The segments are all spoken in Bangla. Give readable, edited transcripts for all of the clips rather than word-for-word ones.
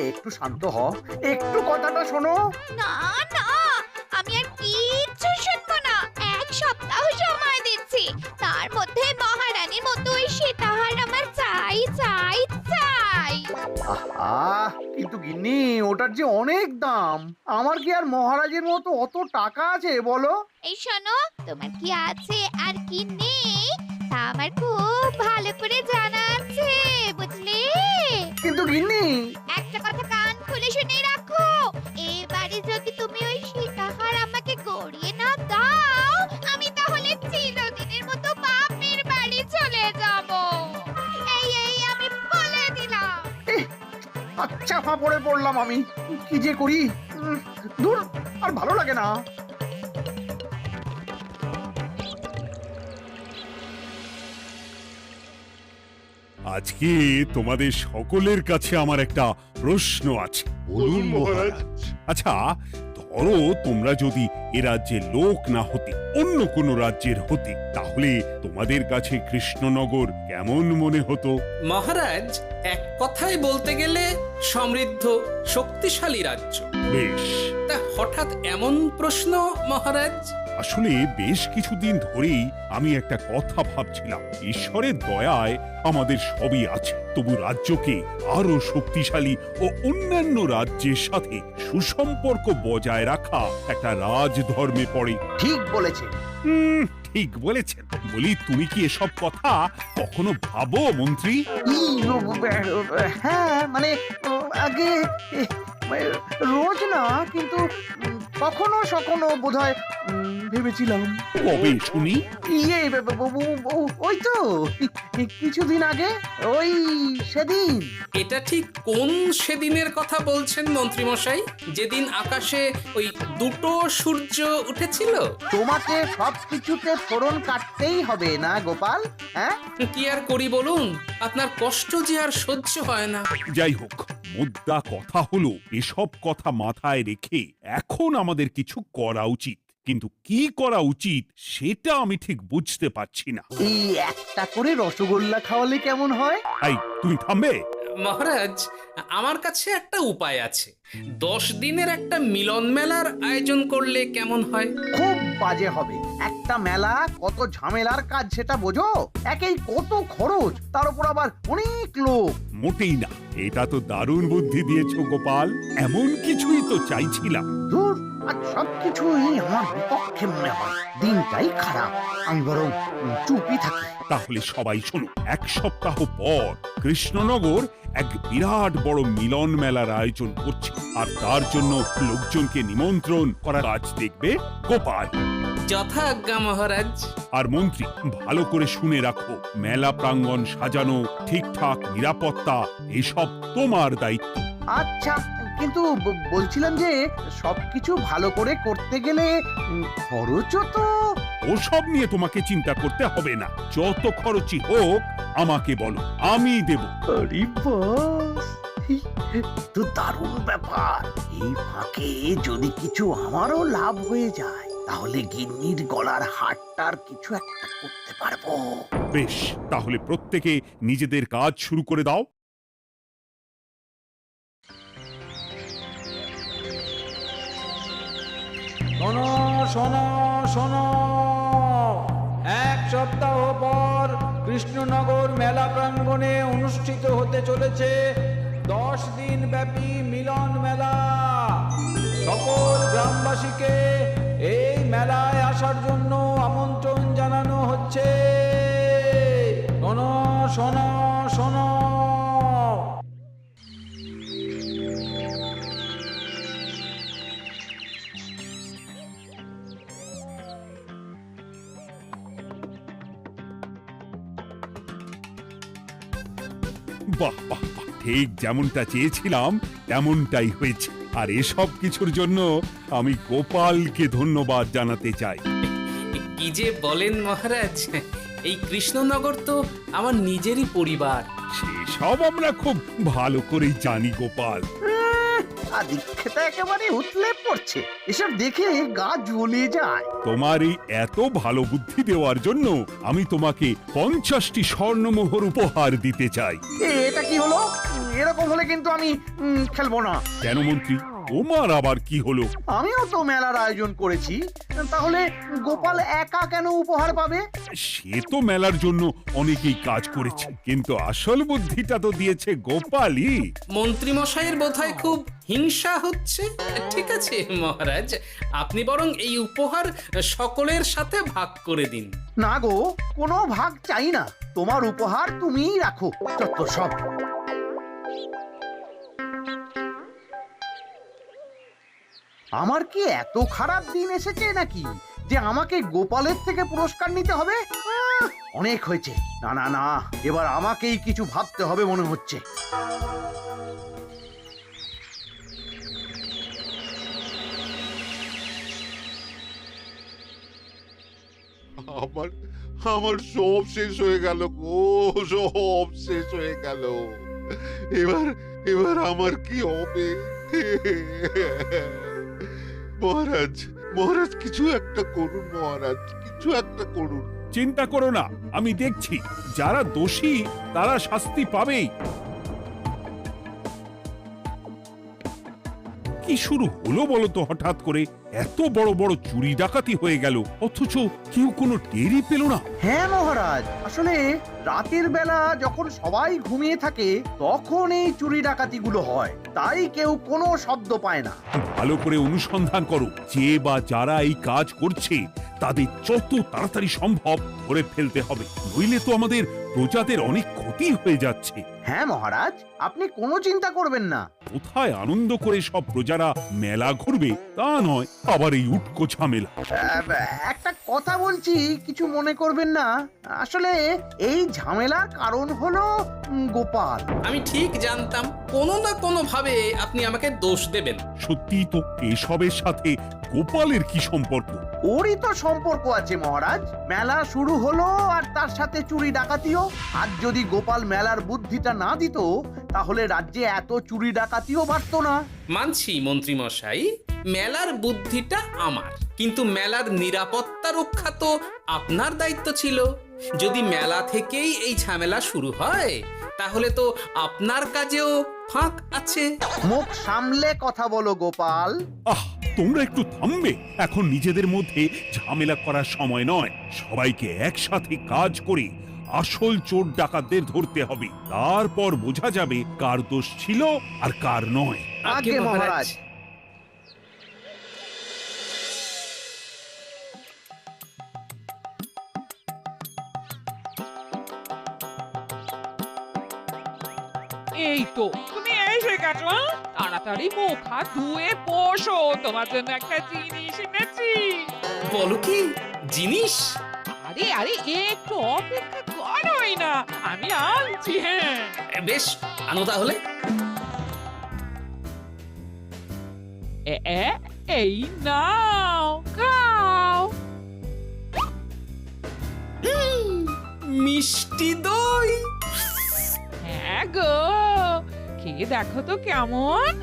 একটু শান্ত হ, একটু কথাটা শোনো। না না, আমি আর কিচ্ছু শুনবো না। 1 সপ্তাহ সময় দিচ্ছি, তার মধ্যে মহারানীর মতো ওই সীতাহার আমার চাই চাই চাই। আহ, কিন্তু গিন্নি ওটার যে অনেক দাম। আমার কি আর মহারাজের মতো অত টাকা আছে বলো? এই শোনো, তোমার কি আছে আর কি নেই তা আমার খুব ভালো করে জানা আছে, বুঝলে? কিন্তু গিন্নি, একটা কথা কান খুলে শুনে রাখো, এবারে যদি তুমি ওই সীতাহার আমাকে গড়িয়ে না দাও, আমি তাহলে চিরদিনের মতো বাপের বাড়ি চলে যাব। এই আমি বলে দিলাম। আচ্ছা ফাঁপড়ে পড়লাম আমি, কি যে করি। দূর, আর ভালো লাগে না। আজকে তোমাদের সকলের কাছে আমার একটা প্রশ্ন আছে। বলুন মহারাজ। আচ্ছা, ধরো তোমরা যদি এ রাজ্যের লোক না হতে, অন্য কোনো রাজ্যের হতে, তাহলে তোমাদের কাছে কৃষ্ণনগর কেমন মনে হতো? মহারাজ, এক কথায় বলতে গেলে সমৃদ্ধ শক্তিশালী রাজ্য। বেশ, তা হঠাৎ এমন প্রশ্ন মহারাজ? আসলে বেশ কিছুদিন ধরেই আমি একটা কথা ভাবছিলাম। ঈশ্বরের দয়ায় আমাদের সবই আছে, তবু রাজ্যকে আরো শক্তিশালী ও অন্যান্য রাজ্যের সাথে সুসম্পর্ক বজায় রাখা একটা রাজধর্মে পড়ে। ঠিক বলেছে। ঠিক বলেছেন। বলি, তুমি কি এসব কথা কখনো ভাবো মন্ত্রী? হ্যাঁ, মানে আগে রোজ না, কিন্তু কখনো সখনো বোধহয় ভেবেছিলাম। কবে শুনি? ইয়ে, ওই তো কিছুদিন আগে, ওই সেদিন। এটা ঠিক কোন সেদিনের কথা বলছেন মন্ত্রী মশাই? যেদিন আকাশে ওই দুটো সূর্য উঠেছিল? তোমাকে সবকিছুতে ফোড়ন কাটতেই হবে না গোপাল, হ্যাঁ? কি আর করি বলুন, আপনার কষ্ট যে আর সহ্য হয় না। যাই হোক, মুদ্রা কথা হলো, এসব কথা মাথায় রেখে এখন আমাদের কিছু করা উচিত। কিন্তু কি করা উচিত সেটা আমি ঠিক বুঝতে পারছি না। এই একটা করে রসগোল্লা খাওয়ালে কেমন হয়? এই, তুমি থামবে? মহারাজ, আমার কাছে একটা উপায় আছে। 10 দিনের একটা মিলন মেলার আয়োজন করলে কেমন হয়? খুব বাজে হবে। একটা মেলা কত ঝামেলার কাজ সেটা বোঝো? একেই কত খরচ, তার উপর আবার অনেক লোক। মোটেই না, এটা তো দারুণ বুদ্ধি দিয়েছো গোপাল। এমন কিছুই তো চাইছিলাম। ধুর, আর সবকিছুই আমার বিপক্ষে মনে হয়। দিনটাই খারাপ, আমি বরং চুপই থাকি। তাহলে সবাই শোনো, 1 সপ্তাহ পর কৃষ্ণনগর এক বিরাট বড় মিলন মেলার আয়োজন করছে, আর তার জন্য লোকজনকে নিমন্ত্রণ করার কাজ দেখবে গোপাল। যথা আজ্ঞা মহারাজ। আর মন্ত্রী, ভালো করে শুনে রাখো, মেলা প্রাঙ্গণ সাজানো, ঠিকঠাক নিরাপত্তা, এসব তোমার দায়িত্ব। আচ্ছা, কিন্তু বলছিলাম যে সবকিছু ভালো করে করতে গেলে খরচও তো। ওসব নিয়ে তোমাকে চিন্তা করতে হবে না। যত খরচই হোক আমাকে বলো, আমি দেব। আরে বাস, তো দারুণ ব্যাপার। এই ফাঁকে যদি কিছু আমারও লাভ হয়ে যায়, তাহলে গিন্নির গলার হারটার কিছু একটা করতে পারবো। বেশ, তাহলে প্রত্যেকে নিজেদের কাজ শুরু করে দাও। শোনো শোনো শোনো, 1 সপ্তাহ পর কৃষ্ণনগর মেলা প্রাঙ্গণে অনুষ্ঠিত হতে চলেছে 10 দিন ব্যাপী মিলন মেলা। সকল গ্রামবাসীকে এই মেলায় আসার জন্য আমন্ত্রণ জানানো হচ্ছে। শোনো শোনো শোনো। বাহ বাহ বাহ, ঠিক যেমনটা চেয়েছিলাম তেমনটাই হয়েছে। আর এসব কিছুর জন্য আমি গোপালকে ধন্যবাদ জানাতে চাই। কি যে বলেন মহারাজ, এই কৃষ্ণনগর তো আমার নিজেরই পরিবার। সেসব আমরা খুব ভালো করেই জানি গোপাল। আর দীক্ষেতা একেবারে উতলে পড়ছে। এসব দেখে গা জ্বলিয়ে যায়। তোমার এই এত ভালো বুদ্ধি দেওয়ার জন্য আমি তোমাকে 50টি স্বর্ণমোহর উপহার দিতে চাই। এটা কি হলো? এরকম হলে কিন্তু আমি খেলবো না। কেন মন্ত্রী, তোমার আবার কি হলো? আমিও তো মেলার আয়োজন করেছি, তাহলে গোপাল একা কেন উপহার পাবে? সে তো মেলার জন্য অনেকেই কাজ করেছে, কিন্তু আসল বুদ্ধিটা তো দিয়েছে গোপালই। মন্ত্রী মশাইয়ের বোধহয় খুব হিংসা হচ্ছে। ঠিক আছে মহারাজ, আপনি বরং এই উপহার সকলের সাথে ভাগ করে দিন। না গো, কোনো ভাগ চাই না। তোমার উপহার তুমিই রাখো। যত সব। আমার কি এত খারাপ দিন এসেছে নাকি যে আমাকে গোপালের থেকে পুরস্কার নিতে হবে? অনেক হয়েছে। না না না, এবার আমাকেই কিছু ভাবতে হবে মনে হচ্ছে। আমার আমার সব শেষ হয়ে গেল গো, সব শেষ হয়ে গেল। এবার এবার আমার কি হবে? মহারাজ, মহারাজ কিছু একটা করুন, মহারাজ কিছু একটা করুন। চিন্তা করো না, আমি দেখছি। যারা দোষী তারা শাস্তি পাবেই। কি শুরু হলো বলো তো হঠাৎ করে? এত বড় বড় চুরি ডাকাতি হয়ে গেল, অথচ কেউ কোনো টেরই পেল না। হ্যাঁ মহারাজ, আসলে রাতের বেলা যখন সবাই ঘুমিয়ে থাকে তখন এই চুরি ডাকাতিগুলো হয়, তাই কেউ কোনো শব্দ পায় না। ভালো করে অনুসন্ধান করো, যে বা যারা এই কাজ করছে তাদের যত তাড়াতাড়ি সম্ভব ধরে ফেলতে হবে, নইলে তো আমাদের প্রজাদের অনেক ক্ষতি হয়ে যাচ্ছে। হ্যাঁ মহারাজ, আপনি কোনো চিন্তা করবেন না। কোথায় আনন্দ করে সব প্রজারা মেলা ঘুরবে তা নয়, আবার এই উটকো ঝামেলা। একটা কথা বলছি, কিছু মনে করবেন না। আসলে এই ঝামেলার কারণ হলো গোপাল। আমি ঠিক জানতাম কোনো না কোনো ভাবে আপনি আমাকে দোষ দেবেন। সত্যি তো, এসবের সাথে গোপালের কি সম্পর্ক? ওরই তো সম্পর্ক আছে মহারাজ। মেলা শুরু হলো আর তার সাথে চুরি ডাকাতিও। আর যদি গোপাল মেলার বুদ্ধিটা না দিত তাহলে রাজ্যে এত চুরি ডাকাতিও বাড়তো না। মানছি মন্ত্রী মশাই, মেলার বুদ্ধিটা আমার, কিন্তু মেলার নিরাপত্তা রক্ষা তো আপনার দায়িত্ব ছিল। যদি মেলা থেকেই এই ঝামেলা শুরু হয় তাহলে তো আপনার কাজেও ফাঁক আছে। মুখ সামলে কথা বলো গোপাল। আহ, তোমরা একটু থামবে? এখন নিজেদের মধ্যে ঝামেলা করার সময় নয়। সবাইকে একসাথে কাজ করে আসল চোর ডাকাতদের ধরতে হবে, তারপর বোঝা যাবে কার দোষ ছিল আর কার নয়। আগে মহারাজ। এই তো তুমি এসে গেছো। তাড়াতাড়ি মুখ হাত ধুয়ে বসো, তোমার জন্য একটা জিনিস এনেছি। বলো কি জিনিস? আরে আরে একটু অপেক্ষা করোই না, আমি আনছি। হ্যাঁ বেশ, আনো তাহলে। এই নাও, খাও। মিষ্টি দই। হ্যাঁ গো, খেয়ে দেখো তো কেমন।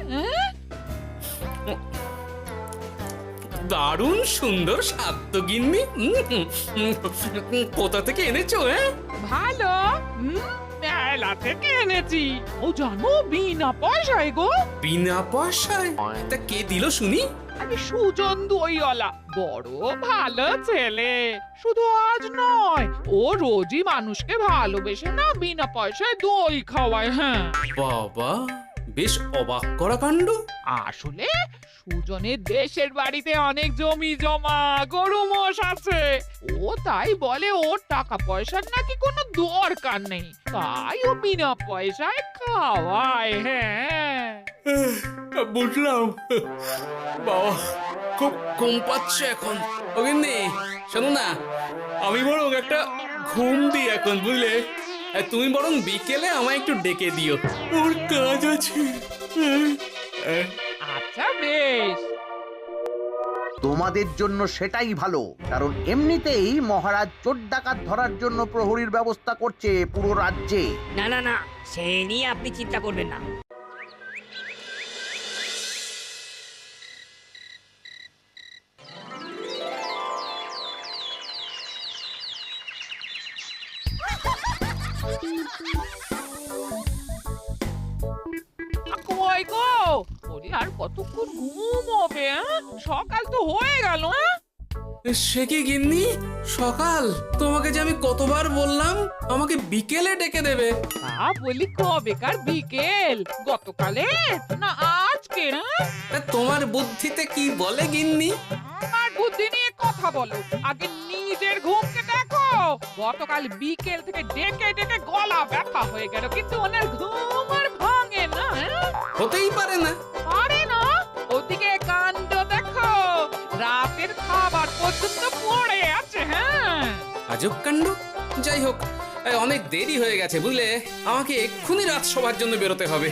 দারুণ সুন্দর স্বাদ তো গিন্নি। কোথা থেকে এনেছো? ভালো, মেলা থেকে এনেছি। ও জানো, বিনা পয়সায় গো। বিনা পয়সায়? তা কে দিল শুনি? আরে সুজন দইওয়ালা, বড় ভালো ছেলে। শুধু আজ নয়, ও রোজই মানুষকে ভালোবেসে না বিনা পয়সায় দই খাওয়ায়। হ্যাঁ বাবা, বেশ অবাক করা কাণ্ড। আসলে সুজনের দেশের বাড়িতে অনেক জমি জমা, গরু মোষ আছে। ও তাই বলে ওর টাকা পয়সার নাকি কোনো দরকার নেই, তাই ও বিনা পয়সায় খাওয়ায়। হ্যাঁ বুঝলাম। বাবা, খুব ঘুম পাচ্ছে এখন। ও গিন্নি, শোনো না, আমি বরং একটা ঘুম দিই এখন, বুঝলে? তুমি বরং বিকেলে আমায় একটু ডেকে দিও, ওর কাজ আছে। আচ্ছা বেশ। তোমাদের জন্য সেটাই ভালো, কারণ এমনিতেই মহারাজ চোর ডাকাত ধরার জন্য প্রহরীর ব্যবস্থা করছে পুরো রাজ্যে। না না না, সে নিয়ে আপনি চিন্তা করবেন না। কই গো ওরে আর কতক্ষণ ঘুমোবে সকাল তো হয়ে গেল সে কি গিন্নি, সকাল? তোমাকে যে আমি কতবার বললাম আমাকে বিকেলে ডেকে দেবে। তা বলি কবেকার বিকেল, গতকালে না আজকে? তা তোমার বুদ্ধিতে কি বলে গিন্নি? আর বুদ্ধি নিয়ে কথা বলো, আগে নিজের ঘুমকে দেখো। গতকাল বিকেল থেকে ডেকে ডেকে গলা ব্যথা হয়ে গেল, কিন্তু ওনার ঘুম আর ভাঙে না। হতেই পারে না। পারে না? ওদিকে কাণ্ড দেখো, রাতের খাবার পর্যন্ত পড়ে আছে। হ্যাঁ, আজব কাণ্ড। যাই হোক, অনেক দেরি হয়ে গেছে বুঝলে, আমাকে এক্ষুনি রাজসভার জন্য বেরোতে হবে।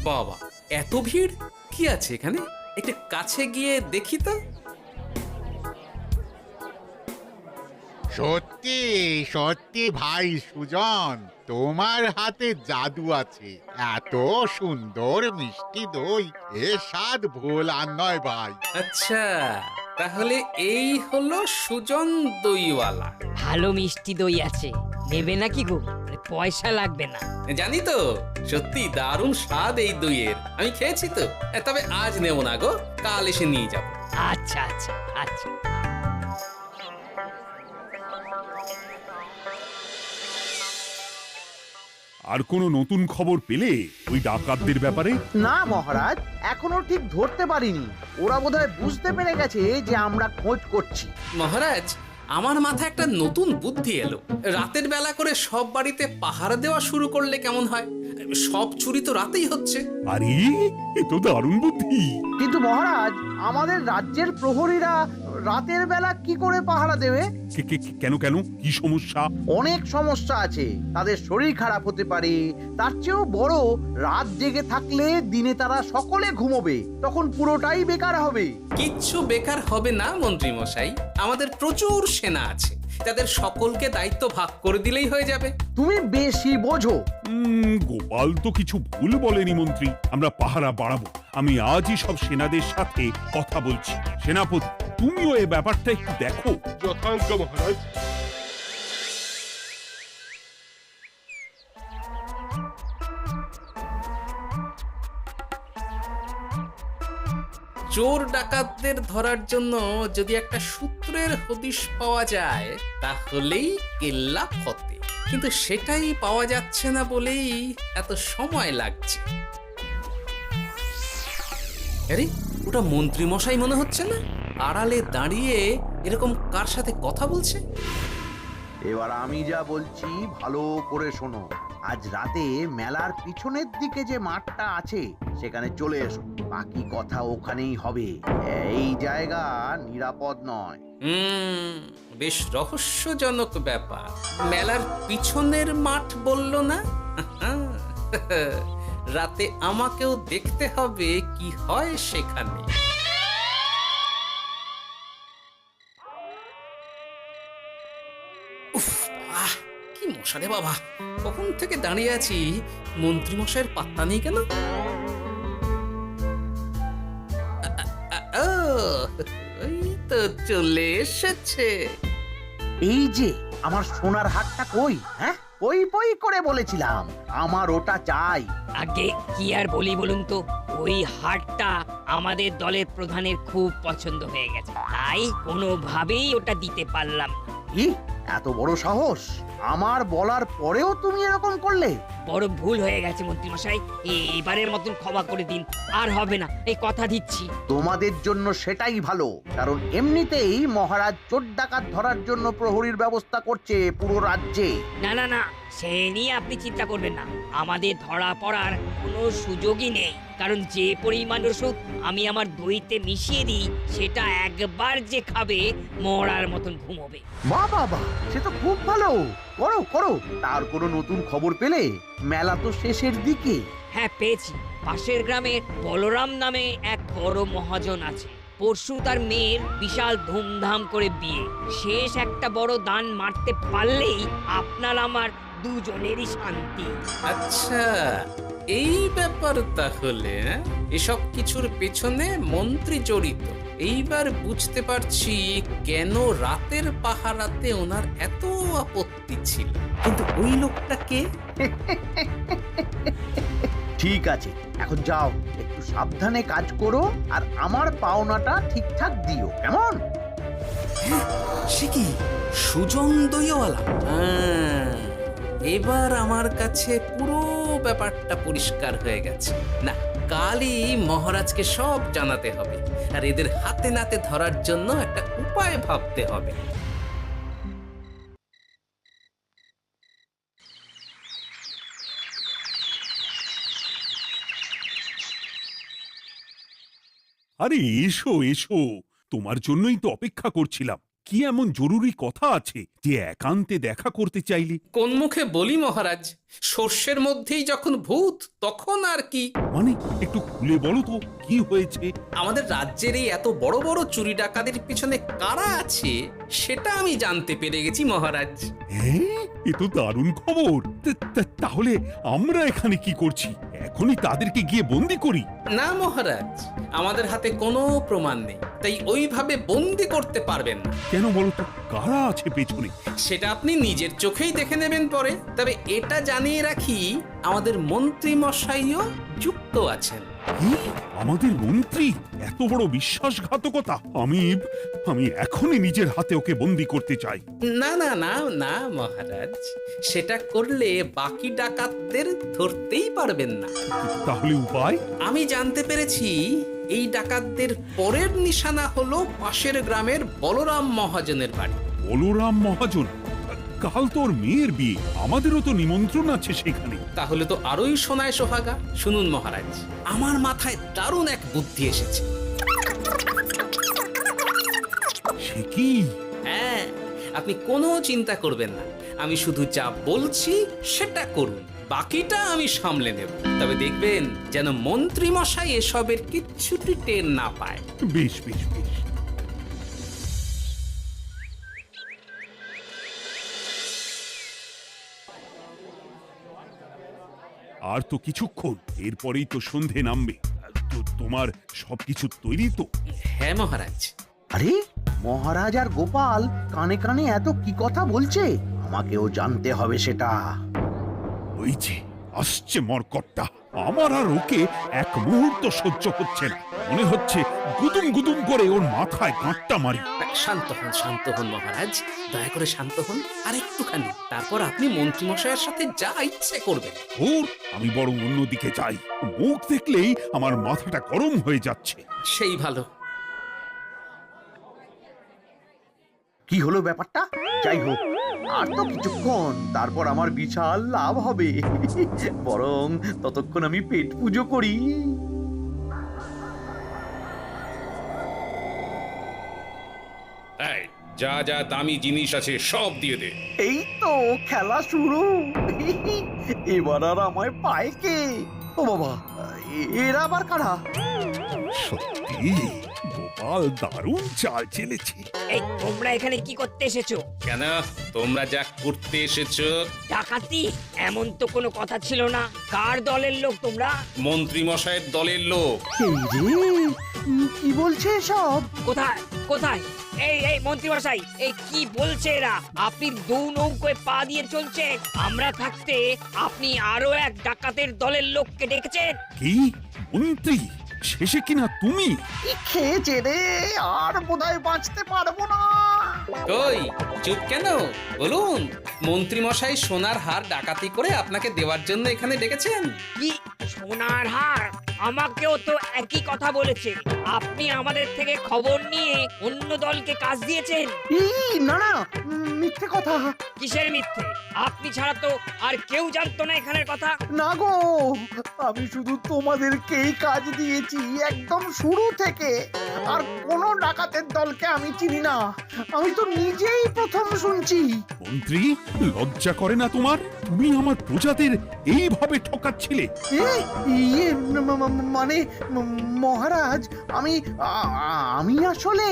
বাবা, এত ভিড় কি আছে এখানে? একটু কাছে গিয়ে দেখি তো। সত্যি সত্যি ভাই সুজন, তোমার হাতে জাদু আছে। এত সুন্দর মিষ্টি দই, এ স্বাদ ভোলার নয় ভাই। আচ্ছা, তাহলে এই হলো সুজন দইওয়ালা। ভালো মিষ্টি দই আছে, নেবে নাকি গো? পয়সা লাগবে না। জানি তো, সত্যি দারুণ স্বাদ এই দইয়ের। আমি খেয়েছি তো। তবে আজ নেব না গো, কাল এসে নিয়ে যাব। আচ্ছা আচ্ছা আচ্ছা। আর কোনো নতুন খবর পেলে ওই ডাকাতদের ব্যাপারে? না মহারাজ, এখনো ঠিক ধরতে পারিনি। ওরা বোধহয় বুঝতে পেরে গেছে যে আমরা খোঁজ করছি। মহারাজ, আমার মাথায় একটা নতুন বুদ্ধি এলো। রাতের বেলা করে সব বাড়িতে পাহারা দেওয়া শুরু করলে কেমন হয়? সব চুরি তো রাতেই হচ্ছে। আরে, এ তো দারুণ বুদ্ধি। কিন্তু মহারাজ, আমাদের রাজ্যের প্রহরীরা রাতের বেলা কি করে পাহারা দেবে? কেন কেন, কি সমস্যা? অনেক সমস্যা আছে। তাদের শরীর খারাপ হতে পারে, তার চেয়েও বড়, রাত জেগে থাকলে দিনে তারা সকলে ঘুমোবে, তখন পুরোটাই বেকার হবে। কিচ্ছু বেকার হবে না মন্ত্রী মশাই, আমাদের প্রচুর সেনা আছে, তাদের সকলকে দায়িত্ব ভাগ করে দিলেই হয়ে যাবে। তুমি বেশি বোঝো। গোপাল তো কিছু ভুল বলেনি মন্ত্রী, আমরা পাহারা বাড়াবো। আমি আজই সব সেনাদের সাথে কথা বলছি। সেনাপতি, তুমিও এই ব্যাপারটা একটু দেখো। যথাজ্ঞা মহারাজ। চোর ডাকাতদের ধরার জন্য যদি একটা সূত্রের হদিশ পাওয়া যায় তাহলেই কেল্লা ফতে, কিন্তু সেটাই পাওয়া যাচ্ছে না বলেই এত সময় লাগছে। আরে, ওটা মন্ত্রী মশাই মনে হচ্ছে না? আড়ালে দাঁড়িয়ে এরকম কার সাথে কথা বলছে? এবার আমি যা বলছি ভালো করে শোনো। আজ রাতে মেলার পিছনের দিকে যে মাঠটা আছে সেখানে চলে এসো, বাকি কথা ওখানেই হবে। এই জায়গা নিরাপদ নয়। বেশ রহস্যজনক ব্যাপার। মেলার পিছনের মাঠ বলল না? রাতে আমাকেও দেখতে হবে কি হয় সেখানে। উফ, কি মশা রে বাবা! কখন থেকে দাঁড়িয়ে আছি, মন্ত্রী মশাইয়ের পাত্তা নেই কেন? ওই তো চলে এসেছে। এই যে আমার সোনার হারটা কই? হ্যাঁ, পই পই করে বলেছিলাম আমার ওটা চাই। আগে কি আর বলি বলুন তো, ওই হারটা আমাদের দলের প্রধানের খুব পছন্দ হয়ে গেছে, তাই কোনোভাবেই ওটা দিতে পারলাম না। কি এত বড় সাহস! আমার বলার পরেও তুমি এরকম করলে? বড় ভুল হয়ে গেছে মন্ত্রী মশাই, এবারের মতন ক্ষমা করে দিন, আর হবে না, এই কথা দিচ্ছি। তোমাদের জন্য সেটাই ভালো, কারণ এমনিতেই মহারাজ চোর ডাকাত ধরার জন্য প্রহরীর ব্যবস্থা করছে পুরো রাজ্যে। না না না, সে নিয়ে আপনি চিন্তা করবেন না, আমাদের ধরা পড়ার কোনো সুযোগই নেই, কারণ যে পরিমাণ ওষুধ আমি আমার দইতে মিশিয়ে দিই সেটা একবার যে খাবে মরার মতন ঘুমোবে। বাহ বাহ বাহ, সে তো খুব ভালো। করো করো। তার কোনো নতুন খবর পেলে? মেলা তো শেষের দিকে। হ্যাঁ, পেয়েছি। পাশের গ্রামের বলরাম নামে এক বড় মহাজন আছে, পরশু তার মেয়ের বিশাল ধুমধাম করে বিয়ে। শেষ একটা বড় দান মারতে পারলেই আপনার আমার দুজনেরই শান্তি। আচ্ছা, এই ব্যাপার তাহলে, হ্যাঁ? এসব কিছুর পেছনে মন্ত্রী জড়িত। এইবার বুঝতে পারছি কেন রাতের পাহারাতে ওনার এত আপত্তি ছিল। কিন্তু ওই লোকটা কে? ঠিক আছে, এখন যাও, একটু সাবধানে কাজ করো আর আমার পাওনাটা ঠিকঠাক দিও, কেমন? সে কি সুজন দইওয়ালা? এবার আমার কাছে পুরো ব্যাপারটা পরিষ্কার হয়ে গেছে। না, কালই মহারাজকে সব জানাতে হবে, আর এদের হাতে নাতে ধরার জন্য একটা উপায় ভাবতে হবে। আরে এসো এসো, তোমার জন্যই তো অপেক্ষা করছিলাম। কি এমন জরুরি কথা আছে যে একান্তে দেখা করতে চাইলে? কোন মুখে বলি মহারাজ, সর্ষের মধ্যেই যখন ভূত তখন আর কি। মানে একটু খুলে বলো তো কি হয়েছে? আমাদের রাজ্যের এই এত বড় বড় চুরি ডাকাতির পিছনে কারা আছে সেটা আমি জানতে পেরে গেছি মহারাজ। হ্যাঁ, এ তো দারুণ খবর। তাহলে আমরা এখানে কি করছি? এখনই তাদেরকে গিয়ে বন্দি করি? না মহারাজ, আমাদের হাতে কোনো প্রমাণ নেই, তাই ওইভাবে বন্দি করতে পারবেন না। কেন বলো তো, কারা আছে পেছনে? সেটা আপনি নিজের চোখেই দেখে নেবেন পরে। তবে এটা জানিয়ে রাখি, আমাদের মন্ত্রী মশাইও যুক্ত আছেন। কি? আমাদের মন্ত্রী? এত বড় বিশ্বাসঘাতকতা! আমি এখনই নিজের হাতে ওকে বন্দি করতে চাই। না না না না মহারাজ, সেটা করলে বাকি ডাকাতদের ধরতেই পারবেন না। তাহলে উপায়? আমি জানতে পেরেছি এই ডাকাতদের পরের নিশানা হলো পাশের গ্রামের বলরাম মহাজনের বাড়ি। বলরাম মহাজন? কাল তোর মেয়ের বিয়ে, আমাদেরও তো নিমন্ত্রণ আছে সেখানে। তাহলে তো আরোই সোনায় সোহাগা। শুনুন মহারাজ, আমার মাথায় দারুণ এক বুদ্ধি এসেছে। সে কি? হ্যাঁ, আপনি কোনো চিন্তা করবেন না, আমি শুধু যা বলছি সেটা করুন, বাকিটা আমি সামলে নেব। তবে দেখবেন যেন মন্ত্রী মশাই এসবের কিচ্ছুটি টের না পায়। বেশ বেশ বেশ। আর তো কিছুক্ষণ, এরপরেই তো সন্ধে নামবে। তো তোমার সবকিছু তৈরি তো? হ্যাঁ মহারাজ। আরে মহারাজ আর গোপাল কানে কানে এত কি কথা বলছে, আমাকেও জানতে হবে সেটা। ওই যে আসছে মরকটটা, আমার আর ওকে এক মুহূর্ত সহ্য হচ্ছে না। মনে হচ্ছে গুদুম গুদুম করে ওর মাথায় গাঁটটা মারি। শান্ত হন মহারাজ, দয়া করে শান্ত হন আর একটুখানি, তারপর আপনি মন্ত্রী মশাইয়ের সাথে যা ইচ্ছে করবেন। ওর আমি বরং অন্যদিকে যাই, মুখ দেখলেই আমার মাথাটা গরম হয়ে যাচ্ছে। সেই ভালো। কি হলো ব্যাপারটা? যাই হোক, আর তো কিছুক্ষণ, তারপর আমার বিশাল লাভ হবে। বরং ততক্ষণ আমি পেট পুজো করি। যা যা দামি জিনিস আছে সব দিয়ে দে। এই তো খেলা শুরু। এবার আর আমায় পায় কে? ও বাবা, এরা আবার কারা? সত্যি গোপাল দারুণ চাল চেলেছে। এই তোমরা এখানে কি করতে এসেছো? কেন, তোমরা যা করতে এসেছো? ডাকাতি? এমন তো কোনো কথা ছিল না। কার দলের লোক তোমরা? মন্ত্রী মশাইয়ের দলের লোক। এই রে, কি বলছে সব? কোথায় কোথায়? এই মন্ত্রী মশাই, এই কি বলছে এরা? আপনি দু নৌকোয় পা দিয়ে চলছে, আমরা থাকতে আপনি আরো এক ডাকাতের দলের লোককে ডেকেছেন। কি মন্ত্রী? শেষে কিনা তুমি? কি খেয়েছে রে, আর বোধহয় বাঁচতে পারবো না। কই, চুপ কেন? বলুন, মন্ত্রী মশাই সোনার হার ডাকাতি করে আপনাকে দেওয়ার জন্য এখানে ডেকেছেন। কি সোনার হার? আমাকেও তো একই কথা বলেছে। আপনি আমাদের থেকে খবর নিয়ে অন্য দলকে কাজ দিয়েছেন। এই না না, মিথ্যে কথা। কিসের মিথ্যে? আপনি ছাড়া তো আর কেউ জানতো না এখানের কথা। না গো, আমি শুধু তোমাদেরকেই কাজ দিয়েছি একদম শুরু থেকে। আর কোনো ডাকাতের দলকে আমি চিনি না, আমি তো নিজেই প্রথম শুনছি। মন্ত্রী, লজ্জা করে না তোমার? তুমি আমার প্রজাদের এইভাবে ঠকাচ্ছিলে। ইয়ে মানে মহারাজ, আমি আসলে।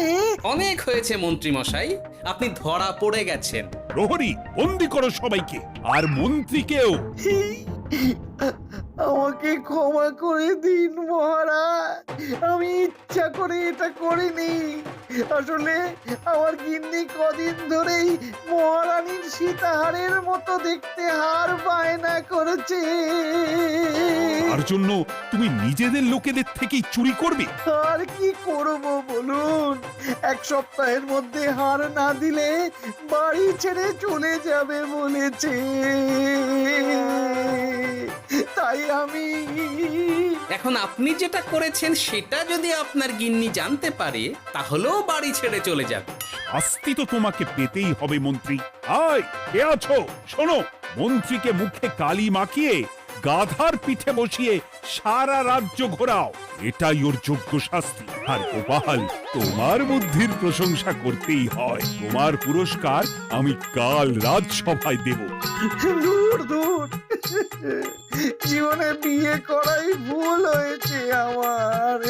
অনেক হয়েছে মন্ত্রী মশাই, আপনি ধরা পড়ে গেছেন। প্রহরী, বন্দি করো সবাইকে, আর মন্ত্রীকেও। আমাকে ক্ষমা করে দিন মহারাজ, আমি ইচ্ছা করে এটা করিনি। আসলে আমার গিন্নি কদিন ধরেই মহারানীর সীতাহারের মতো দেখতে হার বায়না করেছে। তার জন্য তুমি নিজেদের লোকেদের থেকেই চুরি করবে? আর কি করব বলুন, এক সপ্তাহের মধ্যে হার না দিলে বাড়ি ছেড়ে চলে যাবে বলেছে। তাই আমি এখন আপনি যেটা করেছেন সেটা যদি আপনার গিন্নি জানতে পারে তাহলেও বাড়ি ছেড়ে চলে যাবে। শাস্তি তো তোমাকে পেতেই হবে মন্ত্রী। আয়, কে আছো? শোনো, মন্ত্রীকে মুখে কালি মাখিয়ে গাধার পিঠে বসিয়ে সারা রাজ্য ঘোরাও, এটাই ওর যোগ্য শাস্তি। আর গোপাল, তোমার বুদ্ধির প্রশংসা করতেই হয়। তোমার পুরস্কার আমি কাল রাজসভায় দেব। দূর দূর, জীবনে বিয়ে করাই ভুল হয়েছে আমার।